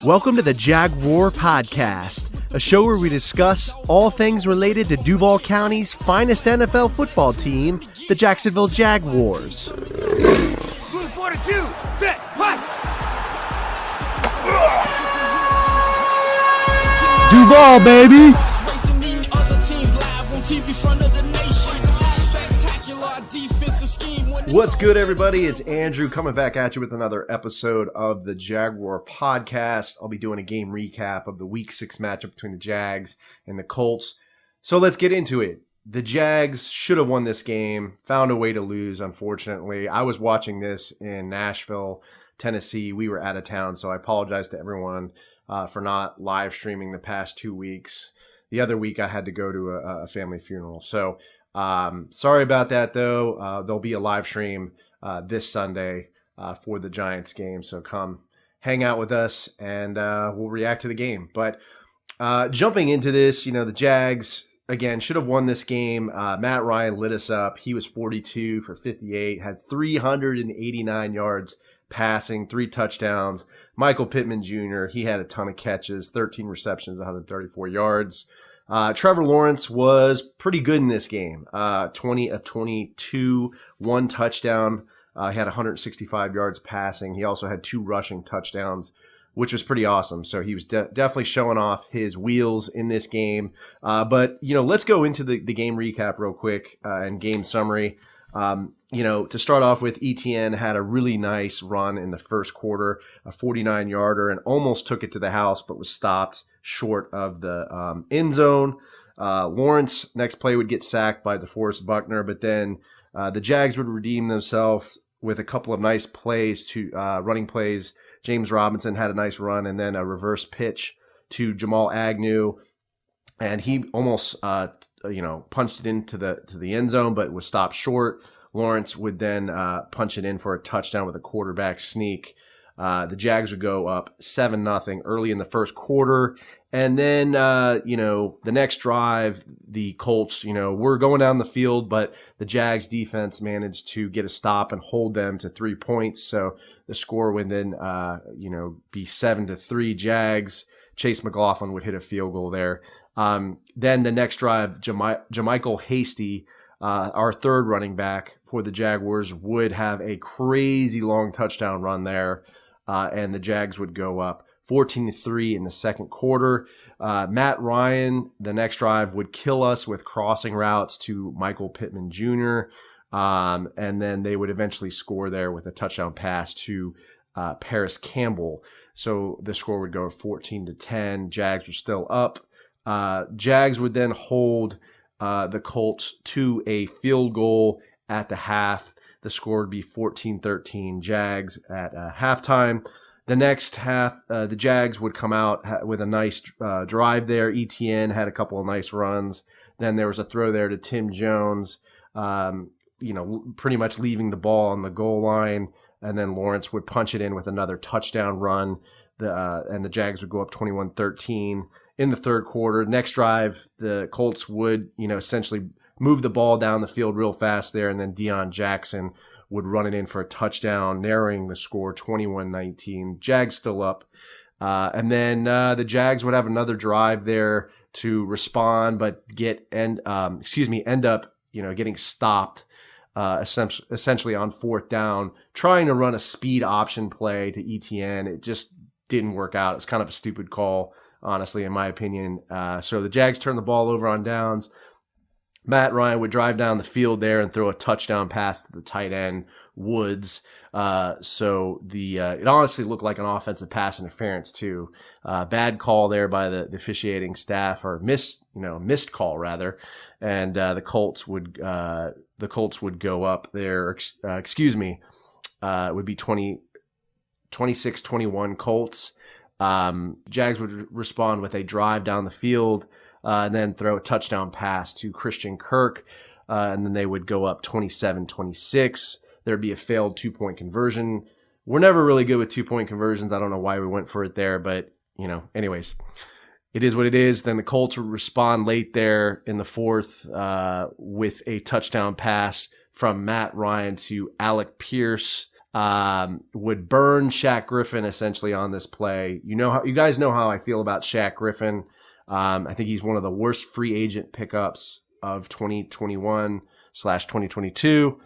Welcome to the Jaguar Podcast, a show where we discuss all things related to Duval County's finest NFL football team, the Jacksonville Jaguars. Move 42, set, fight! Duval, baby! What's good, everybody? It's Andrew coming back at you with another episode of the Jaguar Podcast. I'll be doing a game recap of the Week 6 matchup between the Jags and the Colts. So let's get into it. The Jags should have won this game, found a way to lose, unfortunately. I was watching this in Nashville, Tennessee. We were out of town, so I apologize to everyone for not live streaming the past 2 weeks. The other week, I had to go to a family funeral. So sorry about that, though. There'll be a live stream this Sunday for the Giants game. So come hang out with us and we'll react to the game. But jumping into this, the Jags, again, should have won this game. Matt Ryan lit us up. He was 42 for 58, had 389 yards passing, 3 touchdowns. Michael Pittman Jr., he had a ton of catches, 13 receptions, 134 yards. Trevor Lawrence was pretty good in this game. 20 of 22, 1 touchdown. He had 165 yards passing. He also had 2 rushing touchdowns, which was pretty awesome. So he was definitely showing off his wheels in this game. But let's go into the game recap real quick and game summary. To start off with, ETN had a really nice run in the first quarter, a 49-yarder, and almost took it to the house, but was stopped short of the end zone. Lawrence, next play, would get sacked by DeForest Buckner, but then the Jags would redeem themselves with a couple of nice plays, running plays. James Robinson had a nice run, and then a reverse pitch to Jamal Agnew, and he almost punched it into the end zone, but was stopped short. Lawrence would then punch it in for a touchdown with a quarterback sneak. The Jags would go up 7-0 early in the first quarter. And then, the next drive, the Colts, were going down the field, but the Jags defense managed to get a stop and hold them to 3 points. So the score would then, be 7-3 Jags. Chase McLaughlin would hit a field goal there. Then the next drive, Jermichael Hasty, our third running back for the Jaguars, would have a crazy long touchdown run there, and the Jags would go up 14-3 in the second quarter. Matt Ryan, the next drive, would kill us with crossing routes to Michael Pittman Jr., and then they would eventually score there with a touchdown pass to Paris Campbell. So the score would go 14-10. Jags were still up. Jags would then hold the Colts to a field goal at the half. The score would be 14-13 Jags at halftime. The next half, the Jags would come out with a nice drive there. ETN had a couple of nice runs. Then there was a throw there to Tim Jones, pretty much leaving the ball on the goal line. And then Lawrence would punch it in with another touchdown run. And the Jags would go up 21-13 in the third quarter. Next drive, the Colts would, essentially move the ball down the field real fast there, and then Deion Jackson would run it in for a touchdown, narrowing the score 21-19. Jags still up. And then the Jags would have another drive there to respond, but end up, getting stopped essentially on fourth down, trying to run a speed option play to ETN. It just didn't work out. It was kind of a stupid call, honestly, in my opinion. So the Jags turned the ball over on downs. Matt Ryan would drive down the field there and throw a touchdown pass to the tight end, Woods. So it honestly looked like an offensive pass interference too. Bad call there by the officiating staff, or missed call rather. And the Colts would go up there. It would be 26-21 Colts. Jags would respond with a drive down the field, and then throw a touchdown pass to Christian Kirk, and then they would go up 27-26. There'd be a failed 2-point conversion. We're never really good with 2-point conversions. I don't know why we went for it there, but, anyways, it is what it is. Then the Colts would respond late there in the fourth with a touchdown pass from Matt Ryan to Alec Pierce. would burn Shaq Griffin essentially on this play. You guys know how I feel about Shaq Griffin. I think he's one of the worst free agent pickups of 2021/2022.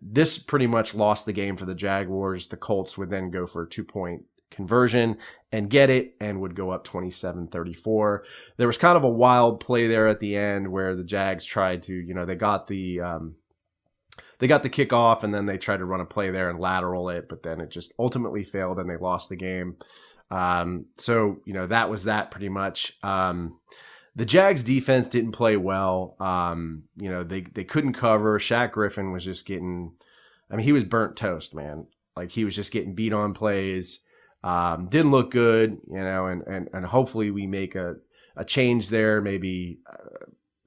This pretty much lost the game for the Jaguars. The Colts would then go for a 2-point conversion and get it, and would go up 27-34. There was kind of a wild play there at the end where the Jags tried to, they got the kickoff, and then they tried to run a play there and lateral it, but then it just ultimately failed and they lost the game. That was that pretty much. The Jags defense didn't play well. They couldn't cover. Shaq Griffin was just he was burnt toast, man. Like, he was just getting beat on plays. Didn't look good, and hopefully we make a change there. Maybe,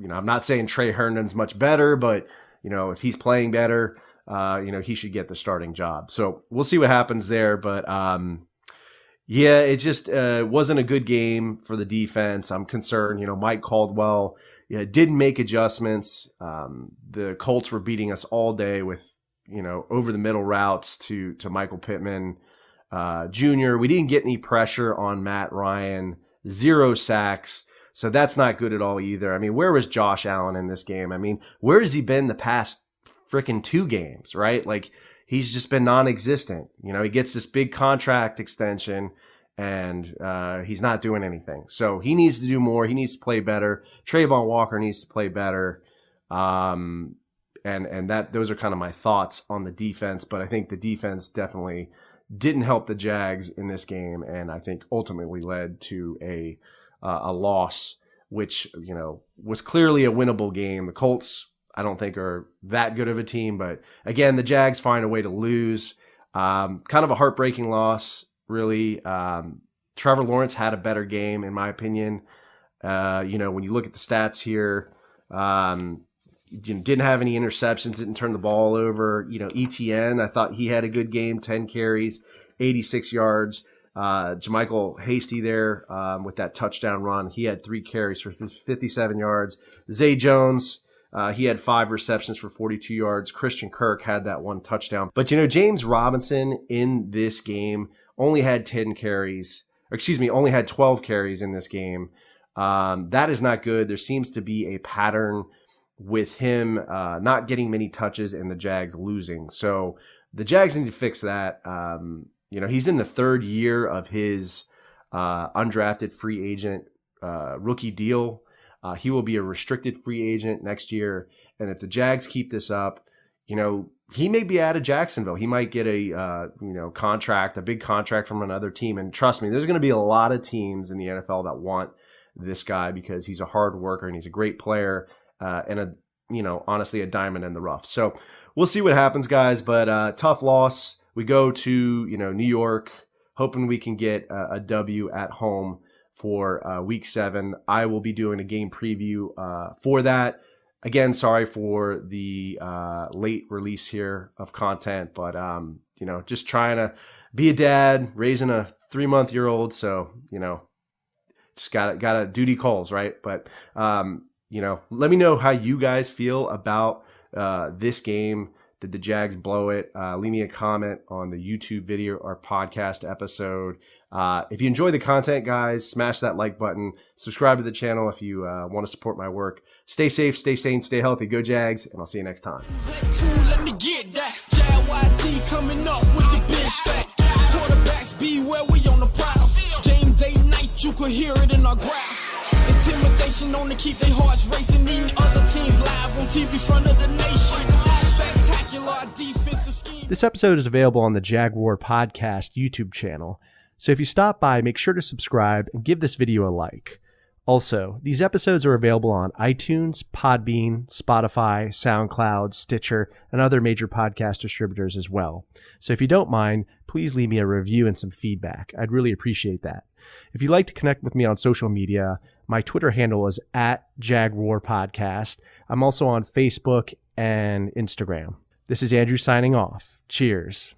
I'm not saying Trey Herndon's much better, but, if he's playing better, he should get the starting job. So we'll see what happens there. But, it just wasn't a good game for the defense. I'm concerned. Mike Caldwell didn't make adjustments. The Colts were beating us all day with, over the middle routes to Michael Pittman Jr. We didn't get any pressure on Matt Ryan, 0 sacks. So that's not good at all either. I mean, where was Josh Allen in this game? I mean, where has he been the past freaking 2 games, right? Like, he's just been non-existent. He gets this big contract extension, and he's not doing anything. So he needs to do more. He needs to play better. Trayvon Walker needs to play better. And those are kind of my thoughts on the defense. But I think the defense definitely didn't help the Jags in this game, and I think ultimately led to a loss, which was clearly a winnable game. The Colts, I don't think, are that good of a team, but again, the Jags find a way to lose. Kind of a heartbreaking loss, really. Trevor Lawrence had a better game, in my opinion. When you look at the stats here, didn't have any interceptions, didn't turn the ball over. ETN, I thought he had a good game, 10 carries, 86 yards. Jermichael Hasty there with that touchdown run. He had 3 carries for 57 yards. Zay Jones, he had 5 receptions for 42 yards. Christian Kirk had that 1 touchdown. But, James Robinson in this game only had 12 carries in this game. That is not good. There seems to be a pattern with him not getting many touches and the Jags losing. So the Jags need to fix that. He's in the 3rd year of his undrafted free agent rookie deal. He will be a restricted free agent next year. And if the Jags keep this up, he may be out of Jacksonville. He might get a big contract from another team. And trust me, there's going to be a lot of teams in the NFL that want this guy because he's a hard worker and he's a great player and honestly, a diamond in the rough. So we'll see what happens, guys. But tough loss. We go to, New York, hoping we can get a W at home for Week 7. I will be doing a game preview for that. Again, sorry for the late release here of content, but, just trying to be a dad, raising a 3-month-old. So, just gotta duty calls, right? But, let me know how you guys feel about this game. Did the Jags blow it? Leave me a comment on the YouTube video or podcast episode. If you enjoy the content, guys, smash that like button. Subscribe to the channel if you want to support my work. Stay safe, stay sane, stay healthy. Go Jags, and I'll see you next time. Let me get that. JYD coming up with the big sack. Quarterbacks beware, we on the prowl. Game day night, you could hear it in our growl. Intimidation on to keep their hearts racing. Eating other teams live on TV front of the nation. Spectacular defensive scheme. This episode is available on the Jaguar Podcast YouTube channel, so if you stop by, make sure to subscribe and give this video a like. Also, these episodes are available on iTunes, Podbean, Spotify, SoundCloud, Stitcher, and other major podcast distributors as well. So if you don't mind, please leave me a review and some feedback. I'd really appreciate that. If you'd like to connect with me on social media, my Twitter handle is @JagwarPodcast. I'm also on Facebook and Instagram. This is Andrew signing off. Cheers.